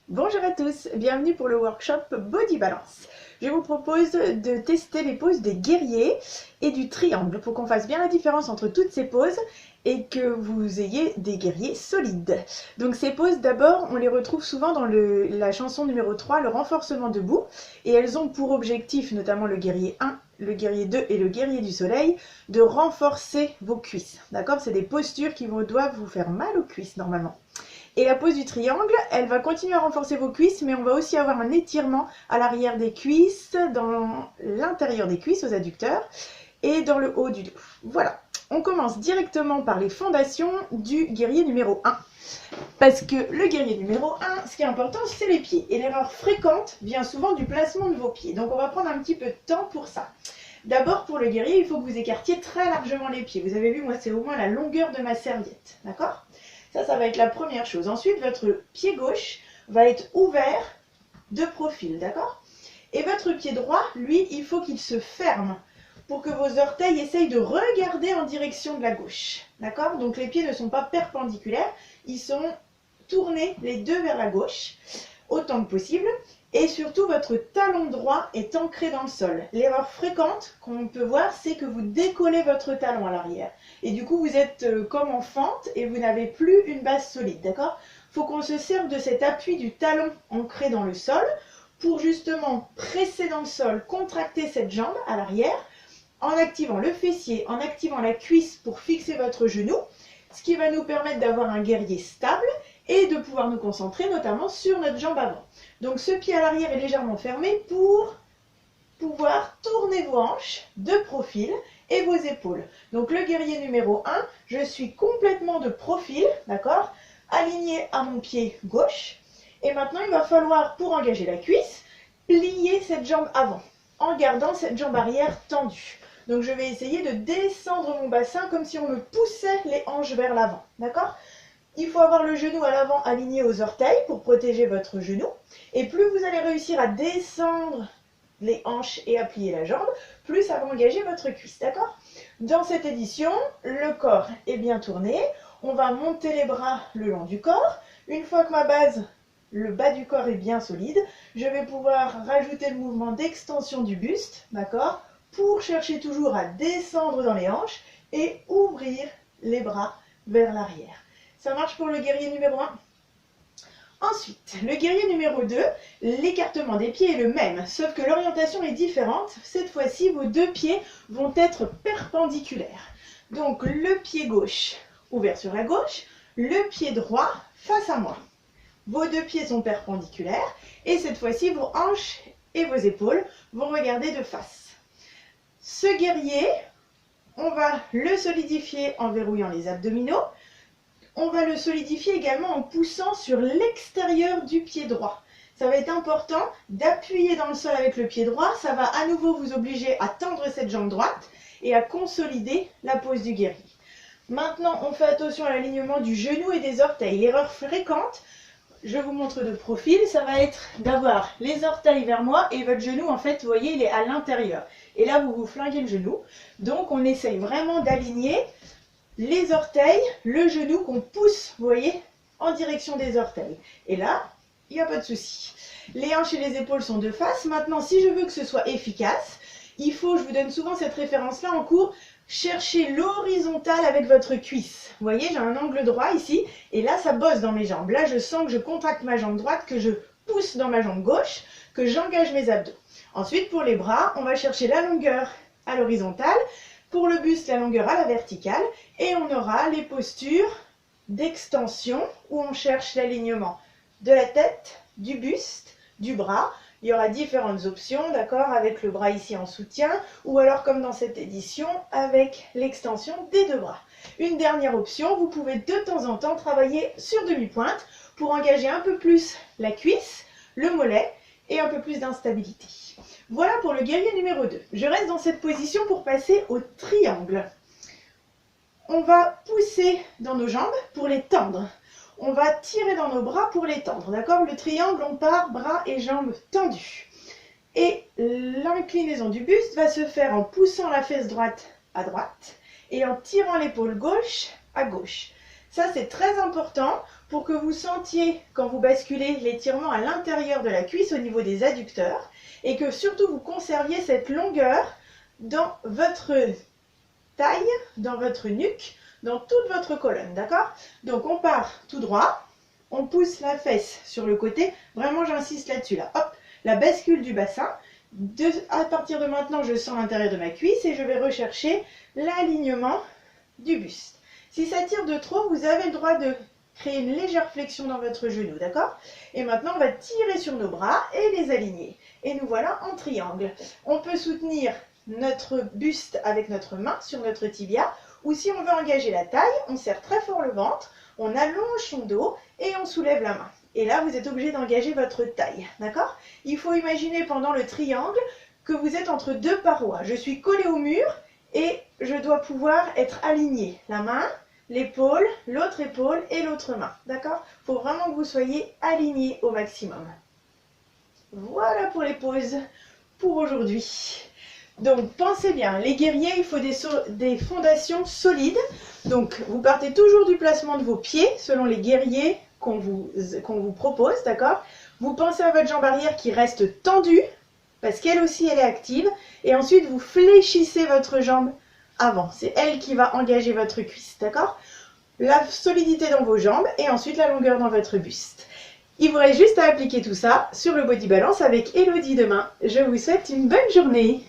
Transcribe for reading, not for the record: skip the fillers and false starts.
Bonjour à tous, bienvenue pour le workshop Body Balance. Je vous propose de tester les poses des guerriers et du triangle pour qu'on fasse bien la différence entre toutes ces poses et que vous ayez des guerriers solides. Donc ces poses, d'abord, on les retrouve souvent dans la chanson numéro 3, le renforcement debout, et elles ont pour objectif, notamment le guerrier 1, le guerrier 2 et le guerrier du soleil, de renforcer vos cuisses. D'accord? C'est des postures qui doivent vous faire mal aux cuisses normalement. Et la pose du triangle, elle va continuer à renforcer vos cuisses, mais on va aussi avoir un étirement à l'arrière des cuisses, dans l'intérieur des cuisses, aux adducteurs, et dans le haut du dos. Voilà, on commence directement par les fondations du guerrier numéro 1. Parce que le guerrier numéro 1, ce qui est important, c'est les pieds. Et l'erreur fréquente vient souvent du placement de vos pieds. Donc on va prendre un petit peu de temps pour ça. D'abord, pour le guerrier, il faut que vous écartiez très largement les pieds. Vous avez vu, moi, c'est au moins la longueur de ma serviette. D'accord ? Ça va être la première chose. Ensuite, votre pied gauche va être ouvert de profil, d'accord? Et votre pied droit, lui, il faut qu'il se ferme pour que vos orteils essayent de regarder en direction de la gauche, d'accord? Donc les pieds ne sont pas perpendiculaires, ils sont tournés les deux vers la gauche, autant que possible. Et surtout, votre talon droit est ancré dans le sol. L'erreur fréquente qu'on peut voir, c'est que vous décollez votre talon à l'arrière. Et du coup, vous êtes comme en fente et vous n'avez plus une base solide, d'accord? Il faut qu'on se serve de cet appui du talon ancré dans le sol pour justement presser dans le sol, contracter cette jambe à l'arrière, en activant le fessier, en activant la cuisse pour fixer votre genou, ce qui va nous permettre d'avoir un guerrier stable et de pouvoir nous concentrer notamment sur notre jambe avant. Donc ce pied à l'arrière est légèrement fermé pour pouvoir tourner vos hanches de profil et vos épaules. Donc le guerrier numéro 1, je suis complètement de profil, d'accord, aligné à mon pied gauche. Et maintenant, il va falloir, pour engager la cuisse, plier cette jambe avant, en gardant cette jambe arrière tendue. Donc je vais essayer de descendre mon bassin comme si on me poussait les hanches vers l'avant, d'accord? Il faut avoir le genou à l'avant aligné aux orteils pour protéger votre genou. Et plus vous allez réussir à descendre les hanches et à plier la jambe, plus ça va engager votre cuisse, d'accord? Dans cette édition, le corps est bien tourné. On va monter les bras le long du corps. Une fois que ma base, le bas du corps est bien solide, je vais pouvoir rajouter le mouvement d'extension du buste, d'accord? Pour chercher toujours à descendre dans les hanches et ouvrir les bras vers l'arrière. Ça marche pour le guerrier numéro 1. Ensuite, le guerrier numéro 2, l'écartement des pieds est le même, sauf que l'orientation est différente. Cette fois-ci, vos deux pieds vont être perpendiculaires. Donc, le pied gauche ouvert sur la gauche, le pied droit face à moi. Vos deux pieds sont perpendiculaires et cette fois-ci, vos hanches et vos épaules vont regarder de face. Ce guerrier, on va le solidifier en verrouillant les abdominaux. On va le solidifier également en poussant sur l'extérieur du pied droit. Ça va être important d'appuyer dans le sol avec le pied droit. Ça va à nouveau vous obliger à tendre cette jambe droite et à consolider la pose du guerrier. Maintenant, on fait attention à l'alignement du genou et des orteils. L'erreur fréquente, je vous montre de profil, ça va être d'avoir les orteils vers moi et votre genou, en fait, vous voyez, il est à l'intérieur. Et là, vous vous flinguez le genou. Donc, on essaye vraiment d'aligner les orteils, le genou qu'on pousse, vous voyez, en direction des orteils. Et là, il n'y a pas de souci. Les hanches et les épaules sont de face. Maintenant, si je veux que ce soit efficace, il faut, je vous donne souvent cette référence-là en cours, chercher l'horizontale avec votre cuisse. Vous voyez, j'ai un angle droit ici, et là, ça bosse dans mes jambes. Là, je sens que je contracte ma jambe droite, que je pousse dans ma jambe gauche, que j'engage mes abdos. Ensuite, pour les bras, on va chercher la longueur à l'horizontale. Pour le buste, la longueur à la verticale. Et on aura les postures d'extension où on cherche l'alignement de la tête, du buste, du bras. Il y aura différentes options, d'accord, avec le bras ici en soutien ou alors comme dans cette édition avec l'extension des deux bras. Une dernière option, vous pouvez de temps en temps travailler sur demi-pointe pour engager un peu plus la cuisse, le mollet et un peu plus d'instabilité. Voilà pour le guerrier numéro 2. Je reste dans cette position pour passer au triangle. On va pousser dans nos jambes pour les tendre. On va tirer dans nos bras pour les tendre, d'accord? Le triangle, on part bras et jambes tendus. Et l'inclinaison du buste va se faire en poussant la fesse droite à droite et en tirant l'épaule gauche à gauche. Ça, c'est très important pour que vous sentiez, quand vous basculez, l'étirement à l'intérieur de la cuisse au niveau des adducteurs et que surtout vous conserviez cette longueur dans votre taille, dans votre nuque, dans toute votre colonne, d'accord? Donc on part tout droit, on pousse la fesse sur le côté, vraiment j'insiste là-dessus, là, hop, la bascule du bassin. À partir de maintenant, je sens l'intérieur de ma cuisse et je vais rechercher l'alignement du buste. Si ça tire de trop, vous avez le droit de créer une légère flexion dans votre genou, d'accord? Et maintenant, on va tirer sur nos bras et les aligner. Et nous voilà en triangle. On peut soutenir notre buste avec notre main sur notre tibia, ou si on veut engager la taille, on serre très fort le ventre, on allonge son dos et on soulève la main. Et là, vous êtes obligé d'engager votre taille, d'accord? Il faut imaginer pendant le triangle que vous êtes entre deux parois. Je suis collée au mur et je dois pouvoir être alignée. La main, l'épaule, l'autre épaule et l'autre main, d'accord? Il faut vraiment que vous soyez alignés au maximum. Voilà pour les poses pour aujourd'hui. Donc, pensez bien, les guerriers, il faut des fondations solides. Donc, vous partez toujours du placement de vos pieds, selon les guerriers qu'on vous propose, d'accord? Vous pensez à votre jambe arrière qui reste tendue, parce qu'elle aussi, elle est active. Et ensuite, vous fléchissez votre jambe avant. C'est elle qui va engager votre cuisse, d'accord? La solidité dans vos jambes et ensuite la longueur dans votre buste. Il vous reste juste à appliquer tout ça sur le Body Balance avec Elodie demain. Je vous souhaite une bonne journée.